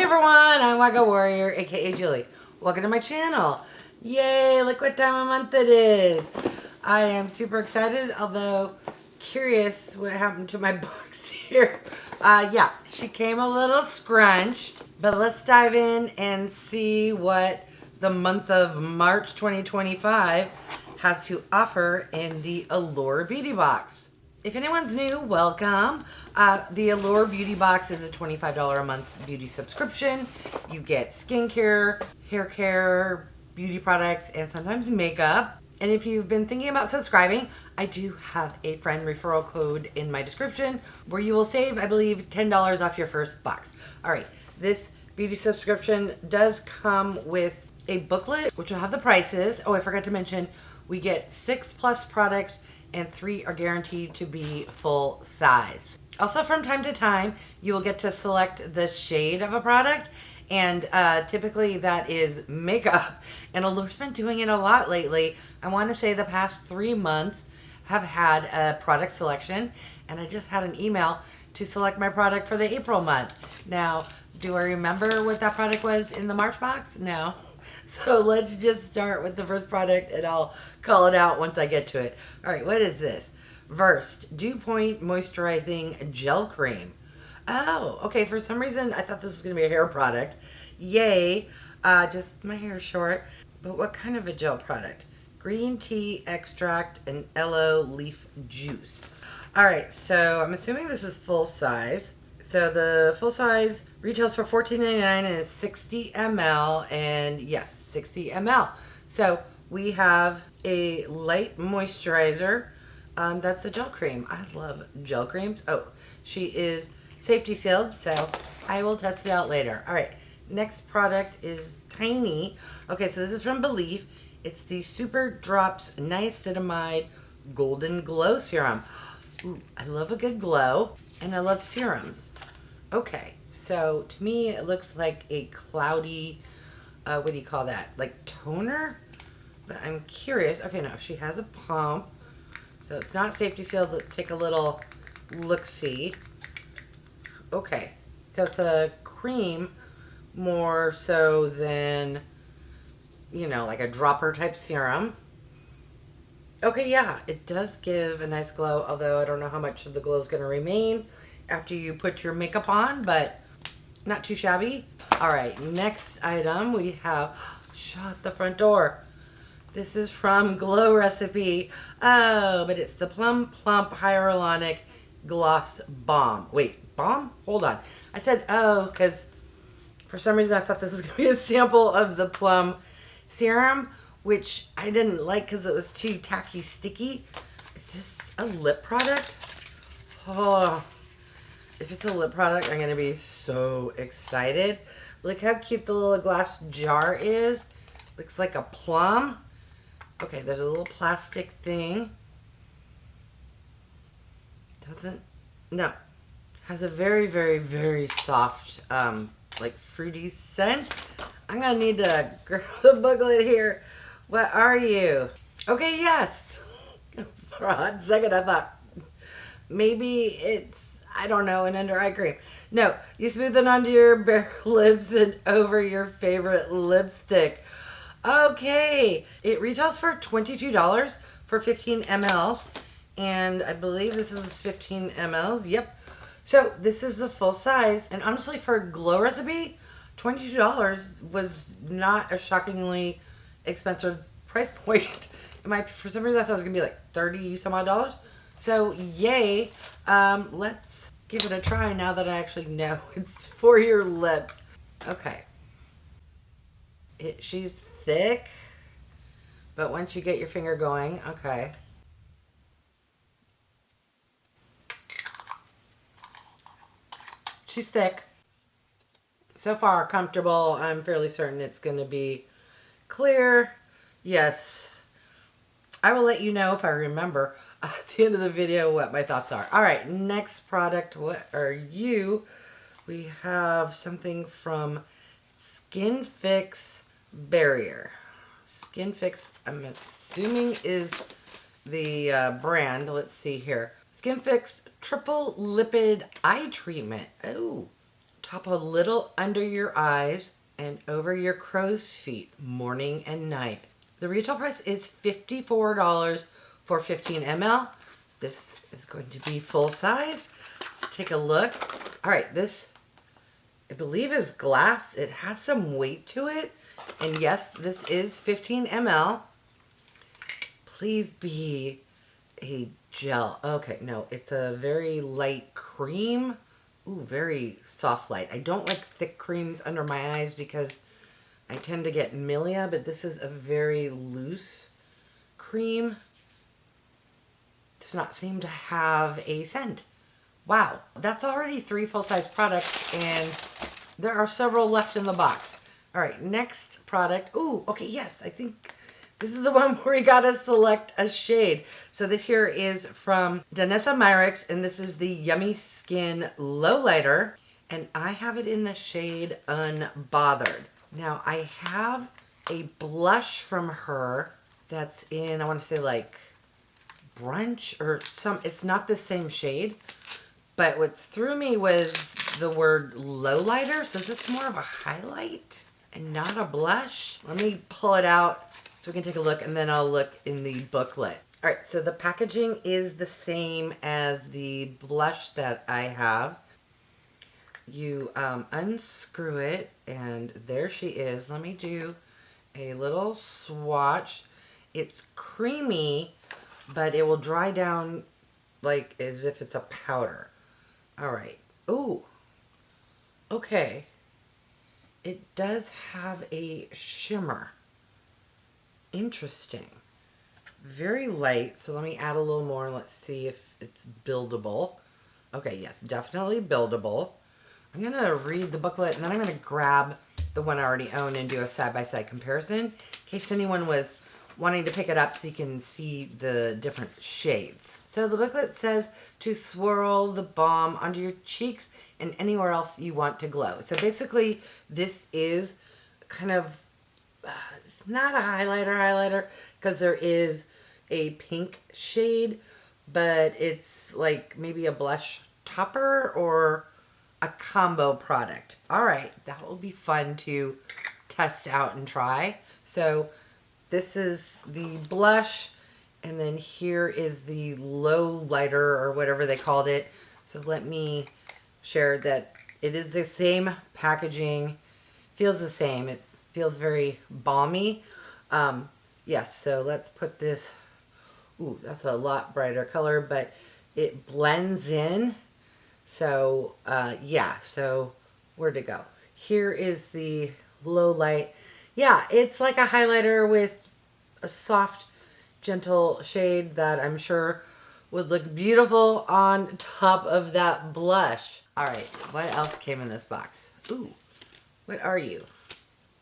everyone, I'm wygowarrior, aka Julie. Welcome to my channel. Yay, look what time of month it is. I am super excited, although curious what happened to my box here. Yeah, she came a little scrunched, but let's dive in and see what the month of March 2025 has to offer in the Allure Beauty Box. If anyone's new, welcome. The Allure Beauty Box is a $25 a month beauty subscription. You get skincare, hair care, beauty products, and sometimes makeup. And if you've been thinking about subscribing, I do have a friend referral code in my description where you will save, I believe, $10 off your first box. All right, this beauty subscription does come with a booklet, which will have the prices. Oh, I forgot to mention, we get 6+ products and 3 are guaranteed to be full size. Also, from time to time, you will get to select the shade of a product, and typically that is makeup. And Allure's been doing it a lot lately. I want to say the past 3 months have had a product selection, and I just had an email to select my product for the April month. Now, do I remember what that product was in the March box? No. So let's just start with the first product and I'll call it out once I get to it. All right, what is this? Versed Dew Point Moisturizing Gel Cream. Oh, okay. For some reason, I thought this was going to be a hair product. Yay. Just my hair is short. But what kind of a gel product? Green tea extract and aloe leaf juice. All right, so I'm assuming this is full size. So the full size retails for $14.99 and is 60 ml. And yes, 60 ml. So we have a light moisturizer. That's a gel cream. I love gel creams. Oh, she is safety sealed, so I will test it out later. All right, next product is tiny. Okay, so this is from BELIF. It's the Super Drops Niacinamide Golden Glow Serum. Ooh, I love a good glow, and I love serums. Okay, so to me it looks like a cloudy, what do you call that? Like toner? But I'm curious. Okay, no, she has a pump. So it's not safety sealed. Let's take a little look-see. Okay, so it's a cream more so than, you know, like a dropper type serum. Okay, yeah, it does give a nice glow, although I don't know how much of the glow is going to remain after you put your makeup on, but not too shabby. All right, next item we have, shut the front door. This is from Glow Recipe. Oh, but it's the Plump Hyaluronic Gloss Balm. Wait, Balm? Hold on. I said oh because for some reason I thought this was going to be a sample of the Plum serum, which I didn't like because it was too tacky sticky. Is this a lip product? Oh, if it's a lip product, I'm going to be so excited. Look how cute the little glass jar is. Looks like a plum. Okay, there's a little plastic thing. Has a very, very, very soft, like fruity scent. I'm gonna need to grab the booklet here. What are you? Okay, yes. For a hot second, I thought maybe it's, I don't know, an under eye cream. No, you smooth it onto your bare lips and over your favorite lipstick. Okay, it retails for $22 for 15 mLs, and I believe this is 15 mLs. Yep. So this is the full size, and honestly, for a Glow Recipe, $22 was not a shockingly expensive price point. For some reason, I thought it was gonna be like 30 some odd dollars. So yay! Let's give it a try now that I actually know it's for your lips. Okay. She's thick, but once you get your finger going, okay. She's thick. So far, comfortable. I'm fairly certain it's going to be clear. Yes. I will let you know if I remember at the end of the video what my thoughts are. All right, next product. What are you? We have something from SKINFIX Barrier. SKINFIX, I'm assuming, is the brand. Let's see here. SKINFIX Triple Lipid Eye Treatment. Oh, top a little under your eyes and over your crow's feet, morning and night. The retail price is $54 for 15 ml. This is going to be full size. Let's take a look. All right, this, I believe, is glass. It has some weight to it. And yes, this is 15 ml. Please be a gel. Okay, no, it's a very light cream. Ooh, very soft light. I don't like thick creams under my eyes because I tend to get milia, but this is a very loose cream. Does not seem to have a scent. Wow, that's already 3 full-size products, and there are several left in the box. All right, next product. Ooh, okay, yes, I think this is the one where we gotta select a shade. So this here is from DANESSA MYRICKS, and this is the Yummy Skin Lowlighter, and I have it in the shade Unbothered. Now, I have a blush from her that's in, I want to say like brunch or some, it's not the same shade, but what threw me was the word Lowlighter. So is this more of a highlight and not a blush? Let me pull it out so we can take a look, and then I'll look in the booklet. All right, so the packaging is the same as the blush that I have. You unscrew it, and there she is. Let me do a little swatch. It's creamy, but it will dry down like as if it's a powder. All right. Ooh. Okay. It does have a shimmer. Interesting. Very light. So let me add a little more. Let's see if it's buildable. Okay, yes, definitely buildable. I'm going to read the booklet, and then I'm going to grab the one I already own and do a side-by-side comparison in case anyone was wanting to pick it up so you can see the different shades. So the booklet says to swirl the balm onto your cheeks and anywhere else you want to glow. So basically, this is kind of, it's not a highlighter because there is a pink shade, but it's like maybe a blush topper or a combo product. All right, that will be fun to test out and try. So this is the blush, and then here is the Lowlighter or whatever they called it. So let me share that it is the same packaging, feels the same. It feels very balmy. Yes, so let's put this, ooh, that's a lot brighter color, but it blends in. So, yeah, so where'd it go? Here is the low light. Yeah, it's like a highlighter with a soft, gentle shade that I'm sure would look beautiful on top of that blush. All right, what else came in this box? Ooh, what are you?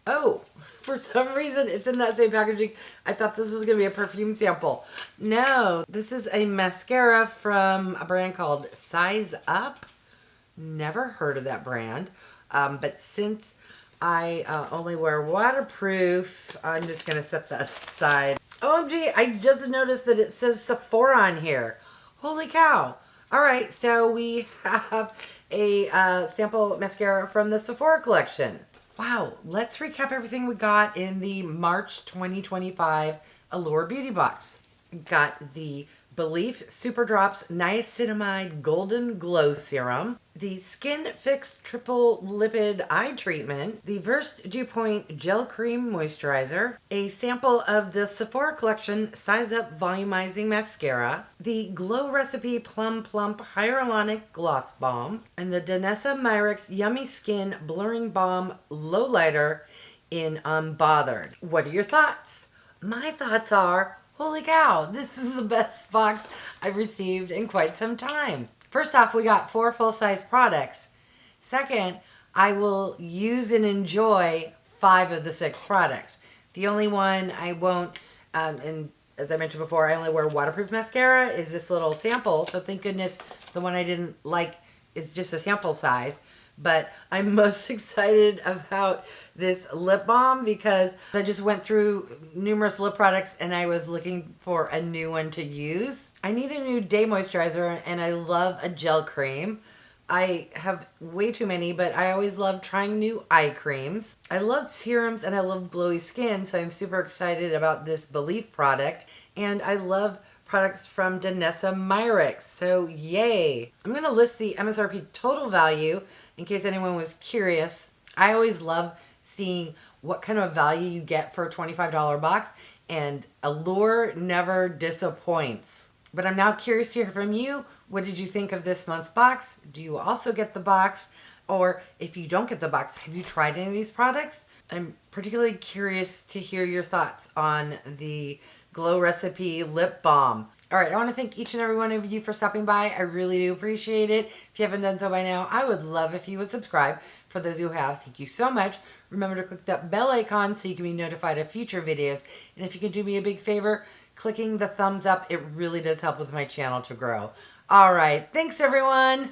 Oh, for some reason it's in that same packaging. I thought this was going to be a perfume sample. No, this is a mascara from a brand called Size Up. Never heard of that brand. But since I only wear waterproof, I'm just going to set that aside. OMG, I just noticed that it says SEPHORA on here. Holy cow. All right, so we have a sample mascara from the SEPHORA collection. Wow, let's recap everything we got in the March 2025 Allure Beauty Box. Got the BELIF Super Drops Niacinamide Golden Glow Serum, the SKINFIX Triple Lipid Eye Treatment, the Versed Dew Point Gel Cream Moisturizer, a sample of the SEPHORA Collection Size Up Volumizing Mascara, the Glow Recipe Plump Hyaluronic Gloss Balm, and the DANESSA MYRICKS Yummy Skin Blurring Balm Lowlighter in Unbothered. What are your thoughts? My thoughts are, holy cow, this is the best box I've received in quite some time. First off, we got 4 full-size products. Second, I will use and enjoy 5 of the 6 products. The only one I won't, and as I mentioned before, I only wear waterproof mascara, is this little sample. So thank goodness the one I didn't like is just a sample size. But I'm most excited about this lip balm because I just went through numerous lip products and I was looking for a new one to use. I need a new day moisturizer and I love a gel cream, I have way too many, but I always love trying new eye creams. I love serums and I love glowy skin, so I'm super excited about this BELIF product. And I love products from DANESSA MYRICKS, so yay! I'm going to list the MSRP total value in case anyone was curious. I always love seeing what kind of value you get for a $25 box, and Allure never disappoints. But I'm now curious to hear from you. What did you think of this month's box? Do you also get the box? Or if you don't get the box, have you tried any of these products? I'm particularly curious to hear your thoughts on the Glow Recipe Lip Balm. All right, I want to thank each and every one of you for stopping by. I really do appreciate it. If you haven't done so by now, I would love if you would subscribe. For those who have, thank you so much. Remember to click that bell icon so you can be notified of future videos. And if you can do me a big favor, clicking the thumbs up, it really does help with my channel to grow. All right, thanks everyone.